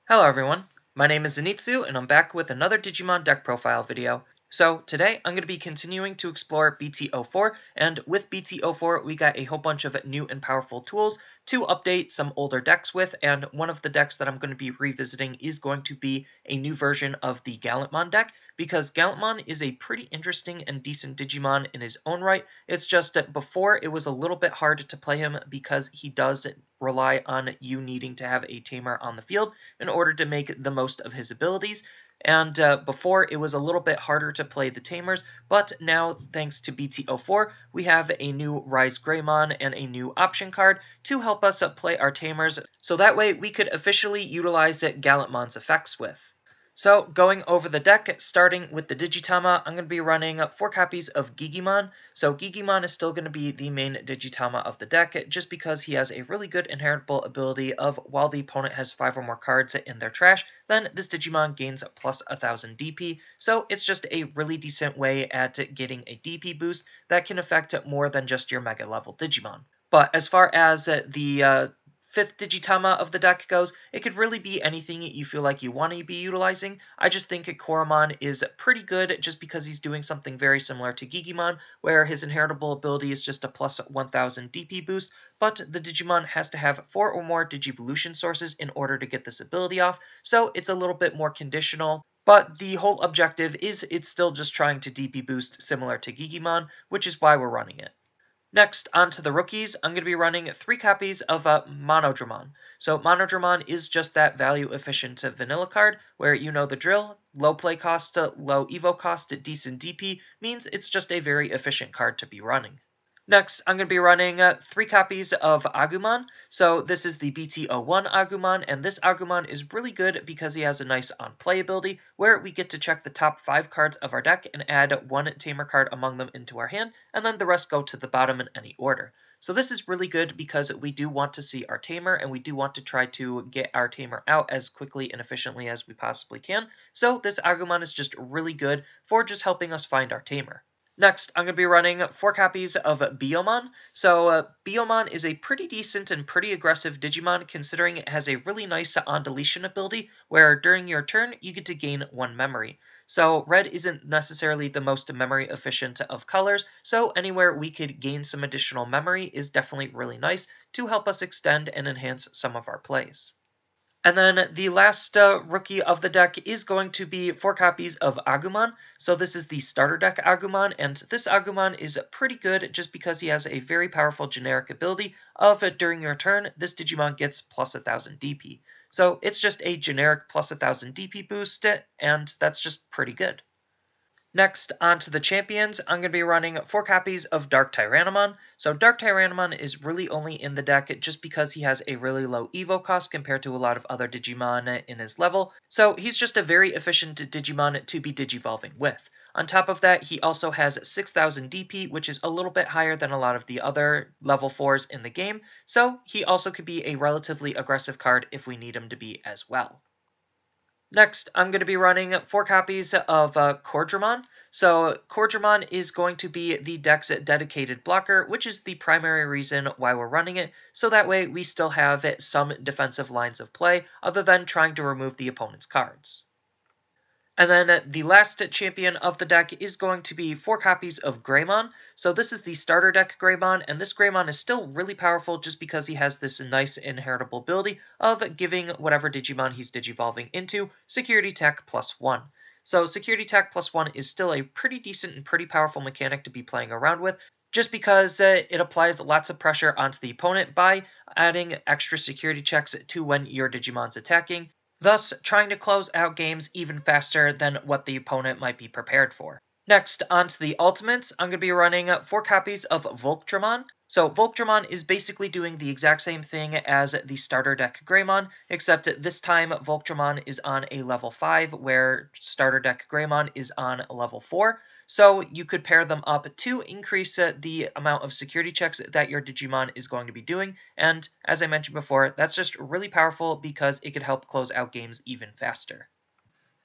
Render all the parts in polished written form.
Hello everyone, my name is Zenitsu and I'm back with another Digimon deck profile video. So today I'm going to be continuing to explore BT04, and with BT04 we got a whole bunch of new and powerful tools to update some older decks with, and one of the decks that I'm going to be revisiting is going to be a new version of the Gallantmon deck, because Gallantmon is a pretty interesting and decent Digimon in his own right. It's just that before it was a little bit hard to play him because he does rely on you needing to have a tamer on the field in order to make the most of his abilities. And before, it was a little bit harder to play the tamers, but now, thanks to BT04, we have a new RizeGreymon and a new option card to help us play our tamers, so that way we could officially utilize Gallantmon's effects with. So, going over the deck, starting with the Digitama, I'm going to be running 4 copies of Gigimon. So Gigimon is still going to be the main Digitama of the deck, just because he has a really good inheritable ability of while the opponent has 5 or more cards in their trash, then this Digimon gains plus 1000 DP. So it's just a really decent way at getting a DP boost that can affect more than just your Mega level Digimon. But as far as the 5th Digitama of the deck goes, it could really be anything you feel like you want to be utilizing. I just think Koromon is pretty good just because he's doing something very similar to Gigimon, where his inheritable ability is just a plus 1000 DP boost, but the Digimon has to have 4 or more Digivolution sources in order to get this ability off, so it's a little bit more conditional. But the whole objective is it's still just trying to DP boost similar to Gigimon, which is why we're running it. Next, on to the rookies, I'm going to be running 3 copies of Monodramon. So Monodramon is just that value-efficient vanilla card, where you know the drill, low play cost, low evo cost, decent DP, means it's just a very efficient card to be running. Next, I'm going to be running 3 copies of Agumon. So this is the BT01 Agumon, and this Agumon is really good because he has a nice on-play ability, where we get to check the top 5 cards of our deck and add 1 tamer card among them into our hand, and then the rest go to the bottom in any order. So this is really good because we do want to see our tamer, and we do want to try to get our tamer out as quickly and efficiently as we possibly can. So this Agumon is just really good for just helping us find our tamer. Next, I'm going to be running 4 copies of Biyomon. So Biyomon is a pretty decent and pretty aggressive Digimon, considering it has a really nice on-deletion ability, where during your turn, you get to gain 1 memory. So red isn't necessarily the most memory efficient of colors, so anywhere we could gain some additional memory is definitely really nice to help us extend and enhance some of our plays. And then the last rookie of the deck is going to be 4 copies of Agumon. So this is the starter deck Agumon, and this Agumon is pretty good just because he has a very powerful generic ability of during your turn, this Digimon gets plus 1000 DP. So it's just a generic plus 1000 DP boost, and that's just pretty good. Next, on to the champions, I'm going to be running 4 copies of DarkTyrannomon. So DarkTyrannomon is really only in the deck just because he has a really low evo cost compared to a lot of other Digimon in his level. So he's just a very efficient Digimon to be Digivolving with. On top of that, he also has 6000 DP, which is a little bit higher than a lot of the other level 4s in the game. So he also could be a relatively aggressive card if we need him to be as well. Next, I'm going to be running 4 copies of Coredramon. So Coredramon is going to be the deck's dedicated blocker, which is the primary reason why we're running it, so that way we still have some defensive lines of play other than trying to remove the opponent's cards. And then the last champion of the deck is going to be 4 copies of Greymon. So this is the starter deck Greymon, and this Greymon is still really powerful just because he has this nice inheritable ability of giving whatever Digimon he's Digivolving into Security Tech +1. So Security Tech +1 is still a pretty decent and pretty powerful mechanic to be playing around with, just because it applies lots of pressure onto the opponent by adding extra security checks to when your Digimon's attacking, thus trying to close out games even faster than what the opponent might be prepared for. Next, on to the ultimates, I'm going to be running 4 copies of Volcdramon. So Volcdramon is basically doing the exact same thing as the starter deck Greymon, except this time Volcdramon is on a level 5, where starter deck Greymon is on level 4. So you could pair them up to increase the amount of security checks that your Digimon is going to be doing, and as I mentioned before, that's just really powerful because it could help close out games even faster.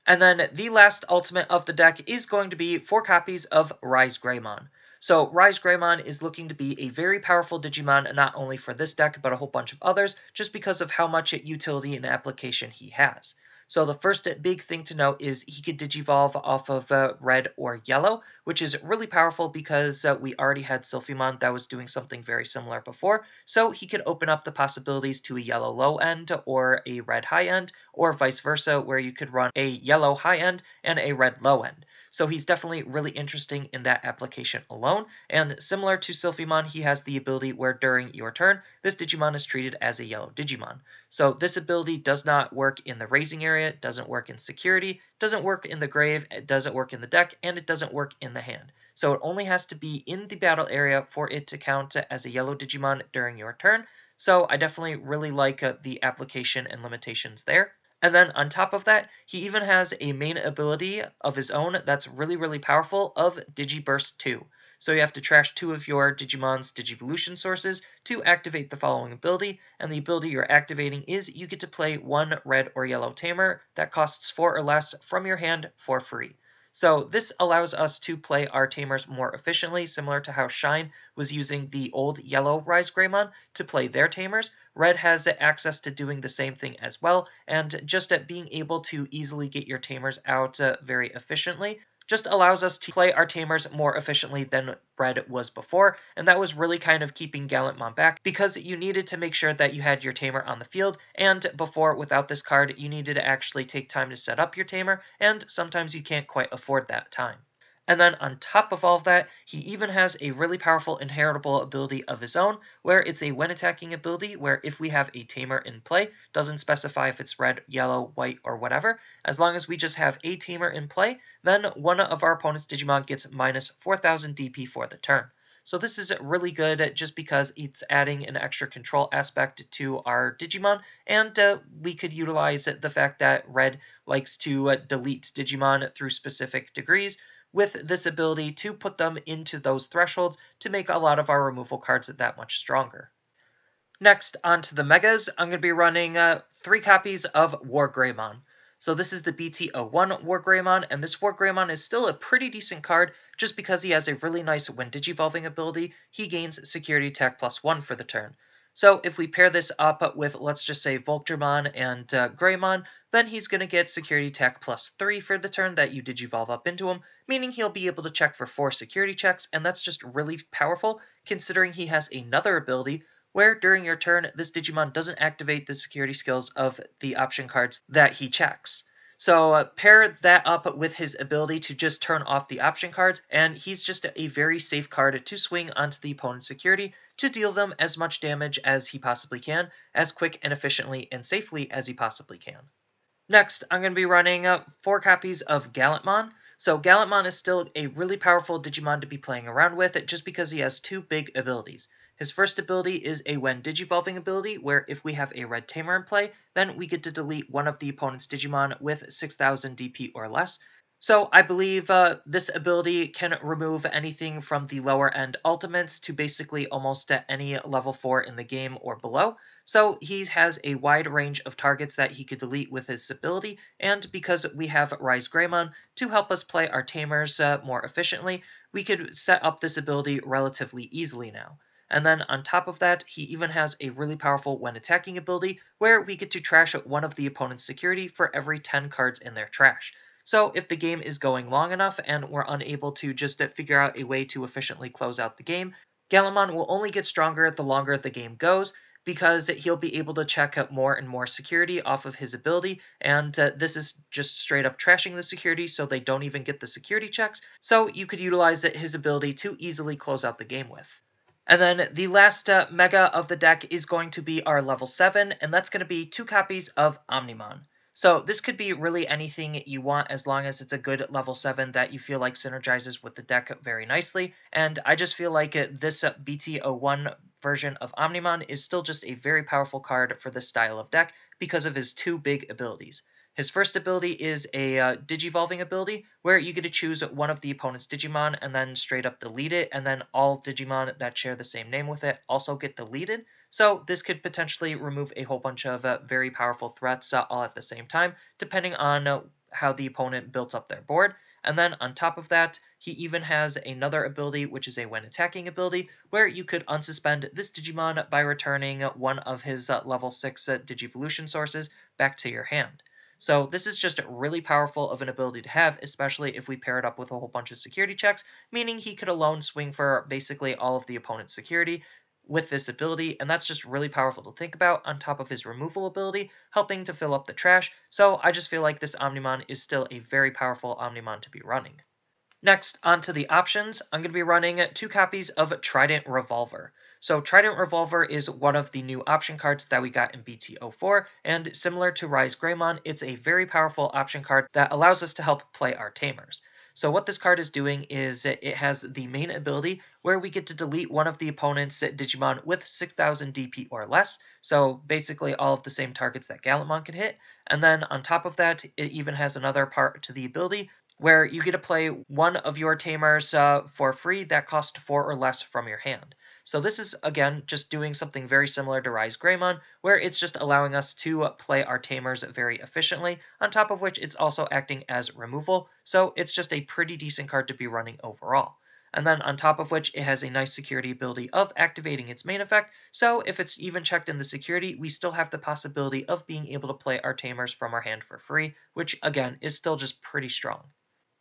And then the last ultimate of the deck is going to be 4 copies of RizeGreymon. So RizeGreymon is looking to be a very powerful Digimon not only for this deck but a whole bunch of others just because of how much utility and application he has. So the first big thing to note is he could Digivolve off of red or yellow, which is really powerful because we already had Sylphimon that was doing something very similar before, so he could open up the possibilities to a yellow low end or a red high end, or vice versa, where you could run a yellow high end and a red low end. So he's definitely really interesting in that application alone, and similar to Sylphimon, he has the ability where during your turn, this Digimon is treated as a yellow Digimon. So this ability does not work in the raising area, doesn't work in security, doesn't work in the grave, it doesn't work in the deck, and it doesn't work in the hand. So it only has to be in the battle area for it to count as a yellow Digimon during your turn. So I definitely really like the application and limitations there. And then on top of that, he even has a main ability of his own that's really powerful of Digiburst 2. So you have to trash 2 of your Digimon's Digivolution sources to activate the following ability, and the ability you're activating is you get to play 1 red or yellow tamer that costs 4 or less from your hand for free. So this allows us to play our tamers more efficiently, similar to how Shine was using the old yellow RizeGreymon to play their tamers. Red has access to doing the same thing as well, and just at being able to easily get your tamers out very efficiently just allows us to play our tamers more efficiently than Red was before, and that was really kind of keeping Gallantmon back because you needed to make sure that you had your tamer on the field, and before, without this card, you needed to actually take time to set up your tamer, and sometimes you can't quite afford that time. And then on top of all of that, he even has a really powerful inheritable ability of his own, where it's a when attacking ability, where if we have a tamer in play, doesn't specify if it's red, yellow, white, or whatever, as long as we just have a tamer in play, then one of our opponent's Digimon gets minus 4000 DP for the turn. So this is really good just because it's adding an extra control aspect to our Digimon, and we could utilize the fact that Red likes to delete Digimon through specific degrees, with this ability to put them into those thresholds to make a lot of our removal cards that much stronger. Next, onto the Megas, I'm going to be running 3 copies of WarGreymon. So this is the BT01 WarGreymon, and this WarGreymon is still a pretty decent card just because he has a really nice when Digivolving ability, he gains Security Attack +1 for the turn. So if we pair this up with, let's just say, Volcdramon and Greymon, then he's going to get Security Attack +3 for the turn that you Digivolve up into him, meaning he'll be able to check for 4 security checks, and that's just really powerful considering he has another ability where during your turn, this Digimon doesn't activate the security skills of the option cards that he checks. So pair that up with his ability to just turn off the option cards, and he's just a very safe card to swing onto the opponent's security to deal them as much damage as he possibly can, as quick and efficiently and safely as he possibly can. Next, I'm going to be running 4 copies of Gallantmon. So Gallantmon is still a really powerful Digimon to be playing around with just because he has 2 big abilities. His first ability is a when Digivolving ability, where if we have a red tamer in play, then we get to delete one of the opponent's Digimon with 6000 DP or less. So I believe this ability can remove anything from the lower end ultimates to basically almost at any level 4 in the game or below. So he has a wide range of targets that he could delete with his ability, and because we have RizeGreymon to help us play our tamers more efficiently, we could set up this ability relatively easily now. And then on top of that, he even has a really powerful when attacking ability where we get to trash one of the opponent's security for every 10 cards in their trash. So if the game is going long enough and we're unable to just figure out a way to efficiently close out the game, Gallantmon will only get stronger the longer the game goes, because he'll be able to check out more and more security off of his ability, and this is just straight up trashing the security so they don't even get the security checks, so you could utilize his ability to easily close out the game with. And then the last Mega of the deck is going to be our level 7, and that's going to be 2 copies of Omnimon. So this could be really anything you want as long as it's a good level 7 that you feel like synergizes with the deck very nicely. And I just feel like this BT01 version of Omnimon is still just a very powerful card for this style of deck because of his 2 big abilities. His first ability is a Digivolving ability, where you get to choose one of the opponent's Digimon and then straight up delete it, and then all Digimon that share the same name with it also get deleted. So this could potentially remove a whole bunch of very powerful threats all at the same time, depending on how the opponent built up their board. And then on top of that, he even has another ability, which is a when attacking ability, where you could unsuspend this Digimon by returning one of his level 6 Digivolution sources back to your hand. So this is just really powerful of an ability to have, especially if we pair it up with a whole bunch of security checks, meaning he could alone swing for basically all of the opponent's security with this ability, and that's just really powerful to think about on top of his removal ability, helping to fill up the trash. So I just feel like this Omnimon is still a very powerful Omnimon to be running. Next, onto the options, I'm going to be running 2 copies of Trident Revolver. So Trident Revolver is one of the new option cards that we got in BT04, and similar to RizeGreymon, it's a very powerful option card that allows us to help play our tamers. So what this card is doing is it has the main ability where we get to delete one of the opponent's Digimon with 6000 DP or less, so basically all of the same targets that Gallantmon can hit, and then on top of that, it even has another part to the ability where you get to play one of your tamers for free that cost 4 or less from your hand. So this is, again, just doing something very similar to RizeGreymon, where it's just allowing us to play our tamers very efficiently, on top of which it's also acting as removal, so it's just a pretty decent card to be running overall. And then on top of which it has a nice security ability of activating its main effect, so if it's even checked in the security, we still have the possibility of being able to play our tamers from our hand for free, which again is still just pretty strong.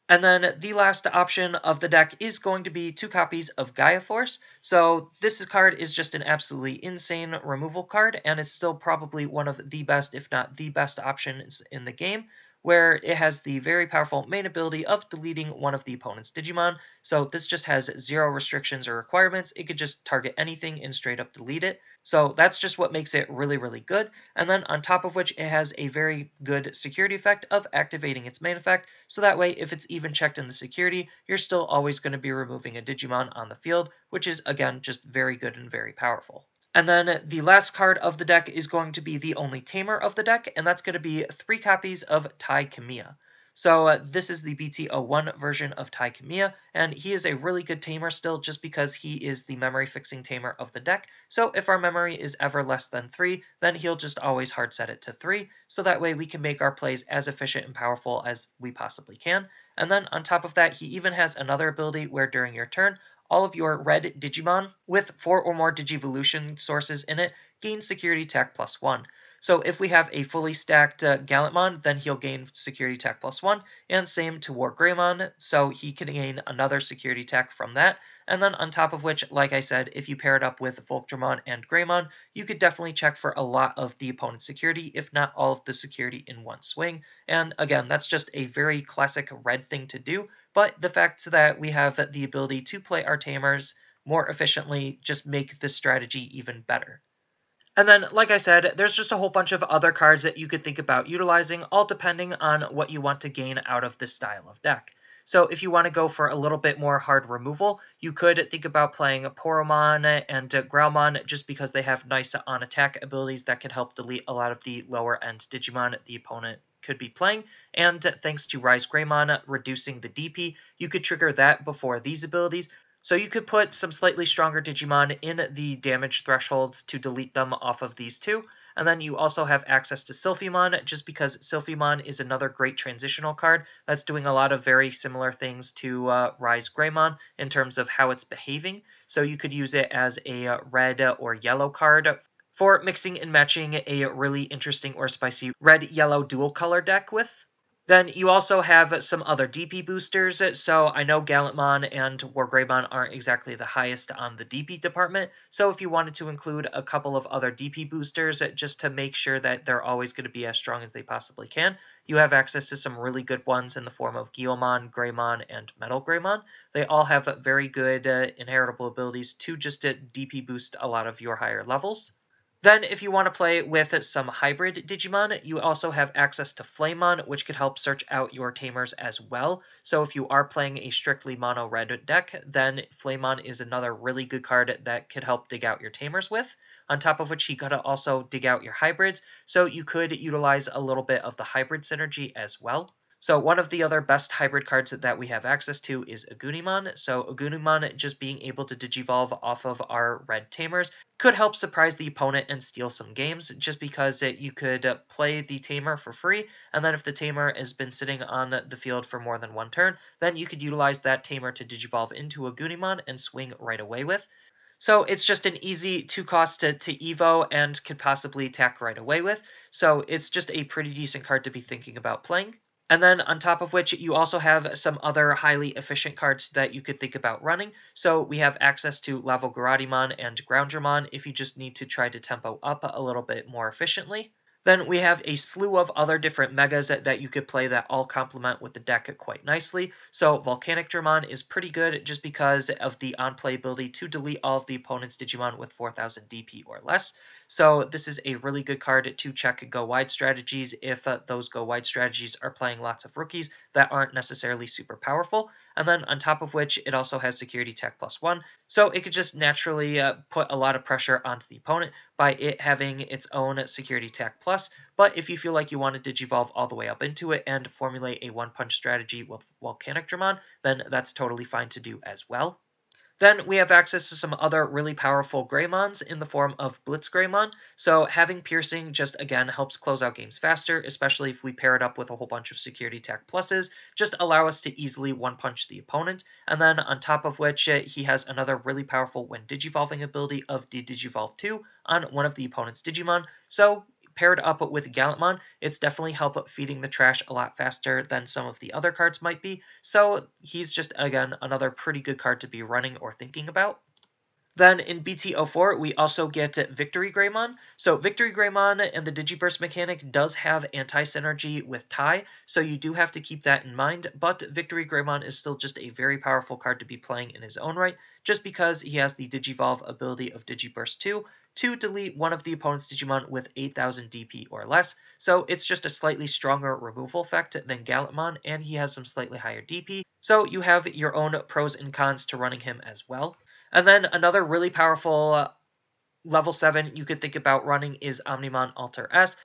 And then the last option of the deck is going to be 2 copies of Gaia Force. So this card is just an absolutely insane removal card, and it's still probably one of the best, if not the best options in the game, where it has the very powerful main ability of deleting one of the opponent's Digimon. So this just has 0 restrictions or requirements. It could just target anything and straight up delete it. So that's just what makes it really, really good. And then on top of which it has a very good security effect of activating its main effect. So that way, if it's even checked in the security, you're still always going to be removing a Digimon on the field, which is, again, just very good and very powerful. And then the last card of the deck is going to be the only tamer of the deck, and that's going to be 3 copies of Tai Kamiya. So this is the BT01 version of Tai Kamiya, and he is a really good tamer still just because he is the memory fixing tamer of the deck. So if our memory is ever less than 3, then he'll just always hard set it to 3, so that way we can make our plays as efficient and powerful as we possibly can. And then on top of that, he even has another ability where during your turn, all of your red Digimon with 4 or more Digivolution sources in it gain security tech +1. So if we have a fully stacked Gallantmon, then he'll gain security tech +1, and same to WarGreymon, so he can gain another security tech from that. And then on top of which, like I said, if you pair it up with Volcdramon and Greymon, you could definitely check for a lot of the opponent's security, if not all of the security in one swing. And again, that's just a very classic red thing to do, but the fact that we have the ability to play our tamers more efficiently just make this strategy even better. And then, like I said, there's just a whole bunch of other cards that you could think about utilizing, all depending on what you want to gain out of this style of deck. So if you want to go for a little bit more hard removal, you could think about playing Koromon and Greymon just because they have nice on-attack abilities that can help delete a lot of the lower-end Digimon the opponent could be playing, and thanks to RizeGreymon reducing the DP, you could trigger that before these abilities. So you could put some slightly stronger Digimon in the damage thresholds to delete them off of these 2. And then you also have access to Sylphimon, just because Sylphimon is another great transitional card that's doing a lot of very similar things to RizeGreymon in terms of how it's behaving. So you could use it as a red or yellow card for mixing and matching a really interesting or spicy red-yellow dual color deck with. Then you also have some other DP boosters, so I know Gallantmon and WarGreymon aren't exactly the highest on the DP department, so if you wanted to include a couple of other DP boosters just to make sure that they're always going to be as strong as they possibly can, you have access to some really good ones in the form of Giyomon, Greymon, and Metal Greymon. They all have very good inheritable abilities to just DP boost a lot of your higher levels. Then, if you want to play with some hybrid Digimon, you also have access to Flamemon, which could help search out your tamers as well. So if you are playing a strictly mono-red deck, then Flamemon is another really good card that could help dig out your tamers with. On top of which, you gotta also dig out your hybrids, so you could utilize a little bit of the hybrid synergy as well. So one of the other best hybrid cards that we have access to is Agumon. So Agumon just being able to digivolve off of our red tamers could help surprise the opponent and steal some games, just because you could play the tamer for free, and then if the tamer has been sitting on the field for more than one turn, then you could utilize that tamer to digivolve into Agumon and swing right away with. So it's just an easy 2-cost to Evo and could possibly attack right away with. So it's just a pretty decent card to be thinking about playing. And then on top of which, you also have some other highly efficient cards that you could think about running. So we have access to Volcdramon and Grounddramon if you just need to try to tempo up a little bit more efficiently. Then we have a slew of other different megas that you could play that all complement with the deck quite nicely. So Volcanicdramon is pretty good just because of the on-play ability to delete all of the opponent's Digimon with 4000 DP or less. So this is a really good card to check go-wide strategies if those go-wide strategies are playing lots of rookies that aren't necessarily super powerful. And then on top of which, it also has Security Tech +1, so it could just naturally put a lot of pressure onto the opponent by it having its own Security Tech Plus. But if you feel like you want to Digivolve all the way up into it and formulate a one-punch strategy with Volcanicdramon, then that's totally fine to do as well. Then we have access to some other really powerful Greymons in the form of BlitzGreymon. So having Piercing just, again, helps close out games faster, especially if we pair it up with a whole bunch of Security Tech Pluses, just allow us to easily one-punch the opponent. And then on top of which, he has another really powerful when Digivolving ability of Digivolve 2 on one of the opponent's Digimon. So paired up with Gallantmon, it's definitely helped feeding the trash a lot faster than some of the other cards might be, so he's just, again, another pretty good card to be running or thinking about. Then in BT04, we also get WarGreymon. So WarGreymon and the Digiburst mechanic does have anti-synergy with Tai, so you do have to keep that in mind, but WarGreymon is still just a very powerful card to be playing in his own right, just because he has the Digivolve ability of Digiburst 2 to delete one of the opponent's Digimon with 8000 DP or less, so it's just a slightly stronger removal effect than Gallantmon, and he has some slightly higher DP, so you have your own pros and cons to running him as well. And then another really powerful level 7 you could think about running is Omnimon Alter S.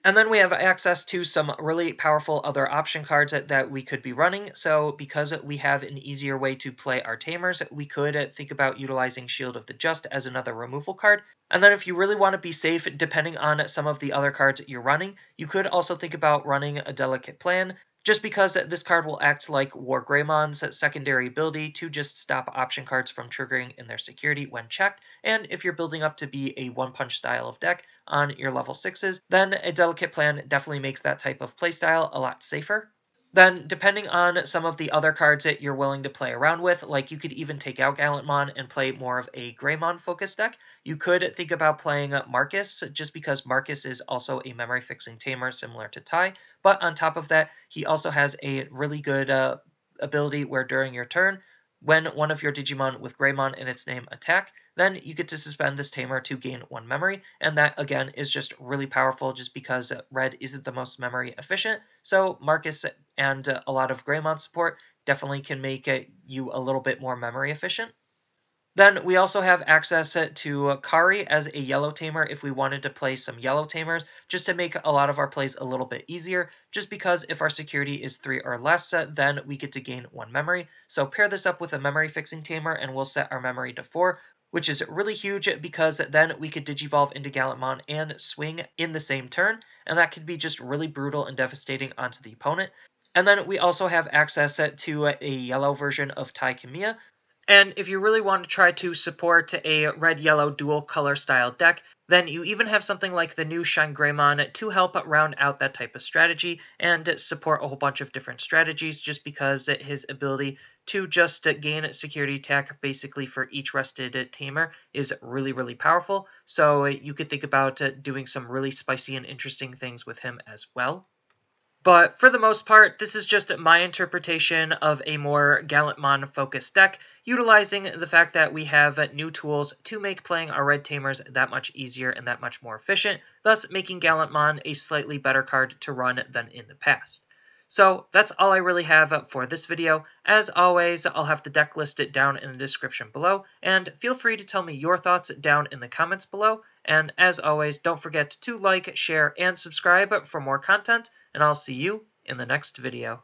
And then we have access to some really powerful other option cards that we could be running. So because we have an easier way to play our tamers, we could think about utilizing Shield of the Just as another removal card. And then if you really want to be safe, depending on some of the other cards you're running, you could also think about running a Delicate Plan, just because this card will act like WarGreymon's secondary ability to just stop option cards from triggering in their security when checked, and if you're building up to be a one-punch style of deck on your level 6s, then a Delicate Plan definitely makes that type of playstyle a lot safer. Then, depending on some of the other cards that you're willing to play around with, like you could even take out Gallantmon and play more of a Greymon-focused deck, you could think about playing Marcus, just because Marcus is also a memory-fixing tamer similar to Tai, but on top of that, he also has a really good ability where during your turn, when one of your Digimon with Greymon in its name attack, then you get to suspend this tamer to gain 1 memory, and that, again, is just really powerful just because red isn't the most memory efficient, so Marcus and a lot of Greymon support definitely can make you a little bit more memory efficient. Then we also have access to Kari as a yellow tamer if we wanted to play some yellow tamers, just to make a lot of our plays a little bit easier, just because if our security is 3 or less, then we get to gain 1 memory. So pair this up with a memory fixing tamer and we'll set our memory to 4, which is really huge because then we could Digivolve into Gallantmon and swing in the same turn, and that could be just really brutal and devastating onto the opponent. And then we also have access to a yellow version of Tai Kamiya. And if you really want to try to support a red-yellow dual-color style deck, then you even have something like the new WarGreymon to help round out that type of strategy and support a whole bunch of different strategies, just because his ability to just gain security tech basically for each rested tamer is really, really powerful. So you could think about doing some really spicy and interesting things with him as well. But for the most part, this is just my interpretation of a more Gallantmon-focused deck, utilizing the fact that we have new tools to make playing our red tamers that much easier and that much more efficient, thus making Gallantmon a slightly better card to run than in the past. So that's all I really have for this video. As always, I'll have the deck listed down in the description below, and feel free to tell me your thoughts down in the comments below. And as always, don't forget to like, share, and subscribe for more content, and I'll see you in the next video.